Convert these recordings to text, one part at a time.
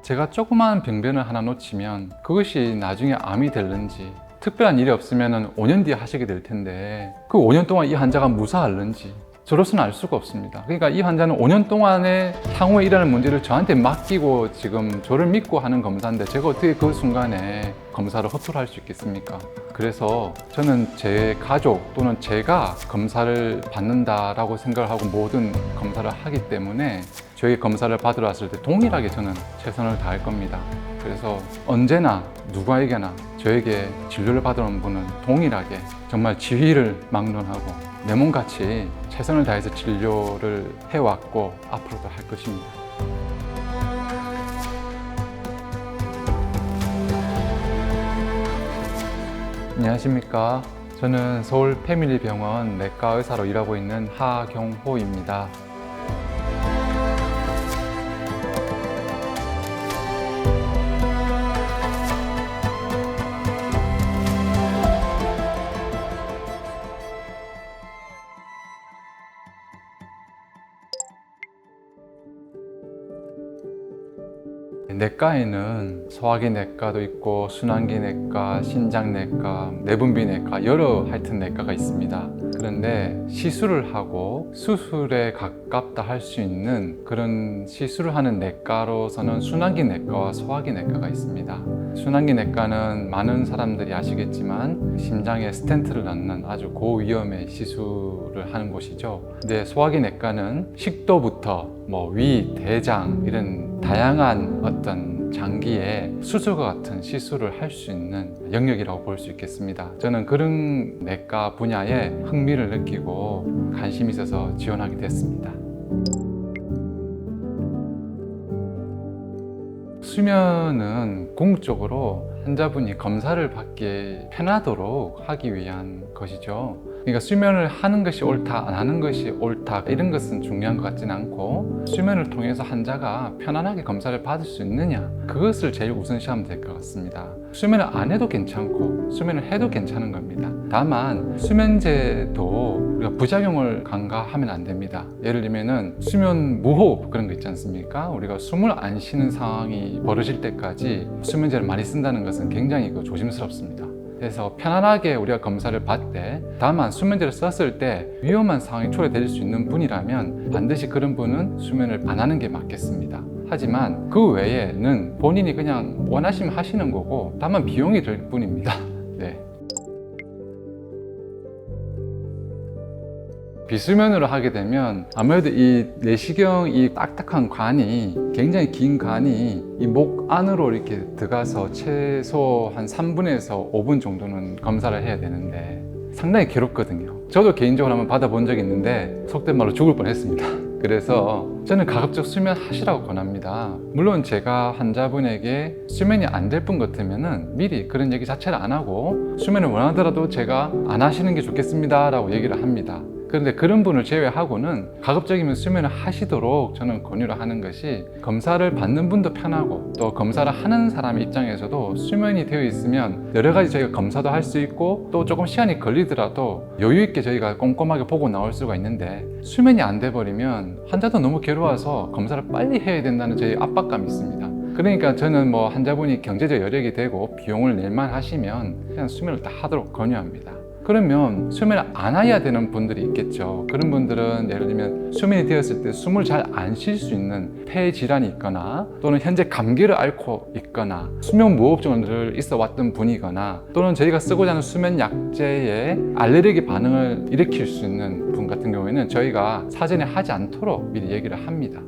제가 조그마한 병변을 하나 놓치면 그것이 나중에 암이 될는지, 특별한 일이 없으면 5년 뒤에 하시게 될 텐데 그 5년 동안 이 환자가 무사할는지 저로서는 알 수가 없습니다. 그러니까 이 환자는 5년 동안에 향후에 일어날 문제를 저한테 맡기고 지금 저를 믿고 하는 검사인데 제가 어떻게 그 순간에 검사를 허투루 할 수 있겠습니까? 그래서 저는 제 가족 또는 제가 검사를 받는다라고 생각을 하고 모든 검사를 하기 때문에 저에게 검사를 받으러 왔을 때 동일하게 저는 최선을 다할 겁니다. 그래서 언제나 누구에게나 저에게 진료를 받으러 온 분은 동일하게 정말 지휘를 막론하고 내 몸같이 최선을 다해서 진료를 해왔고 앞으로도 할 것입니다. 안녕하십니까. 저는 서울 패밀리병원 내과 의사로 일하고 있는 하경호입니다. 내과에는 소화기 내과도 있고 순환기 내과, 신장내과, 내분비내과 여러 하여튼 내과가 있습니다. 그런데 시술을 하고 수술에 가깝다 할 수 있는 그런 시술을 하는 내과로서는 순환기 내과와 소화기 내과가 있습니다. 순환기 내과는 많은 사람들이 아시겠지만 심장에 스텐트를 넣는 아주 고위험의 시술을 하는 곳이죠. 근데 소화기 내과는 식도부터 위, 대장 이런 다양한 어떤 장기에 수술과 같은 시술을 할 수 있는 영역이라고 볼 수 있겠습니다. 저는 그런 내과 분야에 흥미를 느끼고 관심이 있어서 지원하게 됐습니다. 수면은 궁극적으로 환자분이 검사를 받기 편하도록 하기 위한 것이죠. 그러니까 수면을 하는 것이 옳다, 안 하는 것이 옳다 이런 것은 중요한 것 같지는 않고 수면을 통해서 환자가 편안하게 검사를 받을 수 있느냐 그것을 제일 우선시하면 될 것 같습니다. 수면을 안 해도 괜찮고 수면을 해도 괜찮은 겁니다. 다만 수면제도 우리가 부작용을 간과하면 안 됩니다. 예를 들면은 수면 무호흡 그런 거 있지 않습니까? 우리가 숨을 안 쉬는 상황이 벌어질 때까지 수면제를 많이 쓴다는 것은 굉장히 조심스럽습니다. 그래서 편안하게 우리가 검사를 받되 다만 수면제를 썼을 때 위험한 상황이 초래될 수 있는 분이라면 반드시 그런 분은 수면을 안 하는 게 맞겠습니다. 하지만 그 외에는 본인이 그냥 원하시면 하시는 거고 다만 비용이 들 뿐입니다. 네. 비수면으로 하게 되면 아무래도 이 내시경 이 딱딱한 관이 굉장히 긴 관이 이 목 안으로 이렇게 들어가서 최소 한 3분에서 5분 정도는 검사를 해야 되는데 상당히 괴롭거든요. 저도 개인적으로 한번 받아본 적이 있는데 속된 말로 죽을 뻔했습니다. 그래서 저는 가급적 수면 하시라고 권합니다. 물론 제가 환자분에게 수면이 안 될 분 같으면은 미리 그런 얘기 자체를 안 하고 수면을 원하더라도 제가 안 하시는 게 좋겠습니다 라고 얘기를 합니다. 그런데 그런 분을 제외하고는 가급적이면 수면을 하시도록 저는 권유를 하는 것이 검사를 받는 분도 편하고 또 검사를 하는 사람 입장에서도 수면이 되어 있으면 여러 가지 저희가 검사도 할 수 있고 또 조금 시간이 걸리더라도 여유 있게 저희가 꼼꼼하게 보고 나올 수가 있는데 수면이 안 돼 버리면 환자도 너무 괴로워서 검사를 빨리 해야 된다는 저희 압박감이 있습니다. 그러니까 저는 환자분이 경제적 여력이 되고 비용을 낼만 하시면 그냥 수면을 다 하도록 권유합니다. 그러면 수면을 안 해야 되는 분들이 있겠죠. 그런 분들은 예를 들면 수면이 되었을 때 숨을 잘 안 쉴 수 있는 폐 질환이 있거나 또는 현재 감기를 앓고 있거나 수면 무호흡증을 있어 왔던 분이거나 또는 저희가 쓰고자 하는 수면 약제에 알레르기 반응을 일으킬 수 있는 분 같은 경우에는 저희가 사전에 하지 않도록 미리 얘기를 합니다.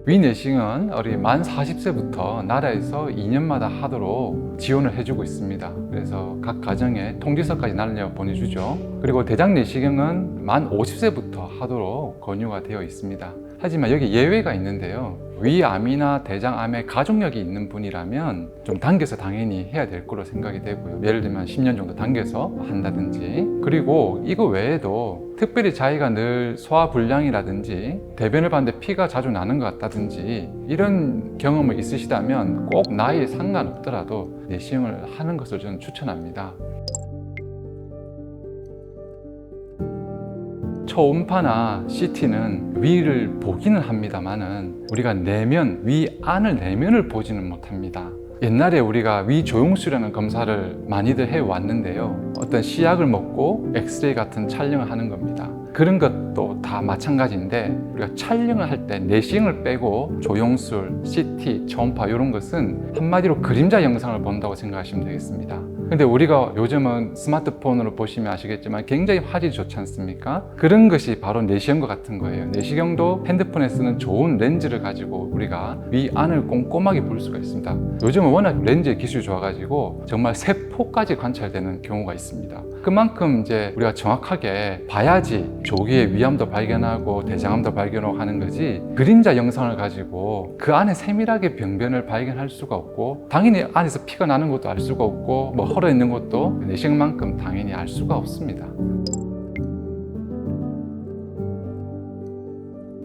위내시경은 우리 만 40세부터 나라에서 2년마다 하도록 지원을 해주고 있습니다. 그래서 각 가정에 통지서까지 날려 보내주죠. 그리고 대장 내시경은 만 50세부터 하도록 권유가 되어 있습니다. 하지만 여기 예외가 있는데요. 위암이나 대장암에 가족력이 있는 분이라면 좀 당겨서 당연히 해야 될 거로 생각이 되고요. 예를 들면 10년 정도 당겨서 한다든지 그리고 이거 외에도 특별히 자기가 늘 소화불량이라든지 대변을 봤는데 피가 자주 나는 것 같다든지 이런 경험이 있으시다면 꼭 나이에 상관없더라도 내시경을 하는 것을 저는 추천합니다. 초음파나 CT는 위를 보기는 합니다만은 우리가 내면, 위 안을 내면을 보지는 못합니다. 옛날에 우리가 위 조영수라는 검사를 많이들 해왔는데요. 어떤 시약을 먹고 엑스레이 같은 촬영을 하는 겁니다. 그런 것도 다 마찬가지인데 우리가 촬영을 할 때 내시경을 빼고 조영술, CT, 초음파 이런 것은 한마디로 그림자 영상을 본다고 생각하시면 되겠습니다. 근데 우리가 요즘은 스마트폰으로 보시면 아시겠지만 굉장히 화질이 좋지 않습니까? 그런 것이 바로 내시경과 같은 거예요. 내시경도 핸드폰에 쓰는 좋은 렌즈를 가지고 우리가 위 안을 꼼꼼하게 볼 수가 있습니다. 요즘은 워낙 렌즈의 기술이 좋아가지고 정말 세포까지 관찰되는 경우가 있습니다. 그만큼 이제 우리가 정확하게 봐야지 조기에 위암도 발견하고 대장암도 발견하고 하는 거지, 그림자 영상을 가지고 그 안에 세밀하게 병변을 발견할 수가 없고 당연히 안에서 피가 나는 것도 알 수가 없고 뭐 헐어 있는 것도 내시경만큼 당연히 알 수가 없습니다.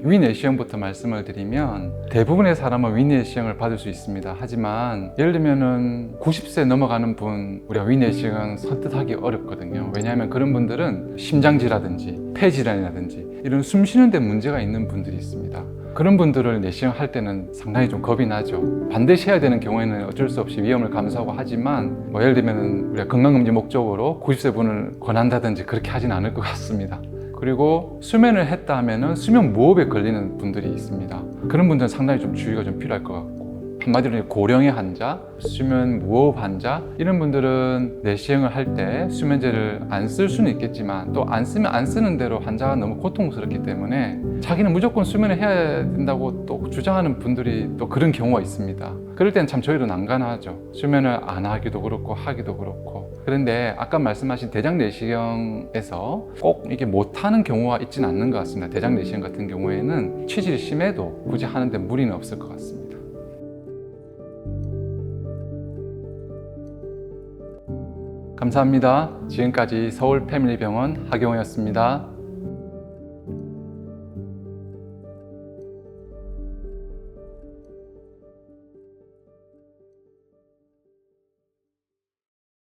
위내시경부터 말씀을 드리면 대부분의 사람은 위내시경을 받을 수 있습니다. 하지만 예를 들면은 90세 넘어가는 분 우리가 위내시경은 선뜻하기 어렵거든요. 왜냐하면 그런 분들은 심장지라든지 폐질환이라든지 이런 숨 쉬는 데 문제가 있는 분들이 있습니다. 그런 분들을 내시경 할 때는 상당히 좀 겁이 나죠. 반드시 해야 되는 경우에는 어쩔 수 없이 위험을 감수하고 하지만 뭐 예를 들면 우리가 건강검진 목적으로 90세 분을 권한다든지 그렇게 하진 않을 것 같습니다. 그리고 수면을 했다 하면은 수면 무호흡에 걸리는 분들이 있습니다. 그런 분들은 상당히 좀 주의가 좀 필요할 것 같고, 한마디로 고령의 환자, 수면 무호흡 환자 이런 분들은 내시경을 할 때 수면제를 안 쓸 수는 있겠지만 또 안 쓰면 안 쓰는 대로 환자가 너무 고통스럽기 때문에 자기는 무조건 수면을 해야 된다고 또 주장하는 분들이 또 그런 경우가 있습니다. 그럴 때는 참 저희도 난감하죠. 수면을 안 하기도 그렇고 하기도 그렇고. 그런데 아까 말씀하신 대장 내시경에서 꼭 이게 못하는 경우가 있지는 않는 것 같습니다. 대장 내시경 같은 경우에는 취질이 심해도 굳이 하는데 무리는 없을 것 같습니다. 감사합니다. 지금까지 서울 패밀리병원 하경호였습니다.